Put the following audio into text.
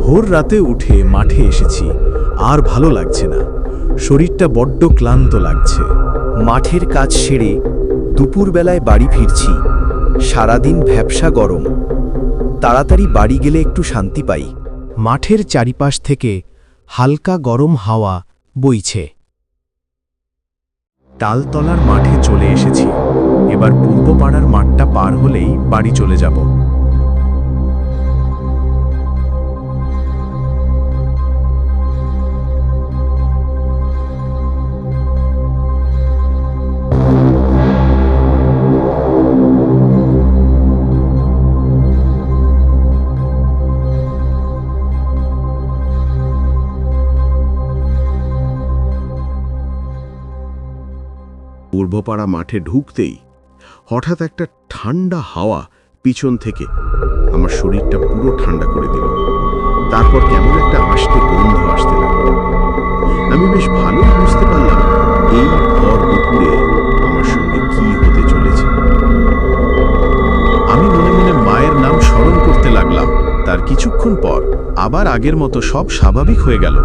ভোর রাতে উঠে মাঠে এসেছি, আর ভালো লাগছে না। শরীরটা বড্ড ক্লান্ত লাগছে। মাঠের কাজ সেরে দুপুরবেলায় বাড়ি ফিরছি। সারাদিন ভ্যাপসা গরম। তাড়াতাড়ি বাড়ি গেলে একটু শান্তি পাই। মাঠের চারিপাশ থেকে হালকা গরম হাওয়া বইছে। তালতলার মাঠে চলে এসেছি। এবার পূর্বপাড়ার মাঠটা পার হলেই বাড়ি চলে যাব। পূর্বপাড়া মাঠে ঢুকতেই হঠাৎ একটা ঠান্ডা হাওয়া পিছন থেকে আমার শরীরটা পুরো ঠান্ডা করে দিল। তারপর কেমন একটা আষ্টে গন্ধ আসতে লাগলো। আমি বেশ ভালোই বুঝতে পারলাম এই ভর দুপুরে আমার সঙ্গে কি হতে চলেছে। আমি মনে মনে মায়ের নাম স্মরণ করতে লাগলাম। তার কিছুক্ষণ পর আবার আগের মতো সব স্বাভাবিক হয়ে গেল।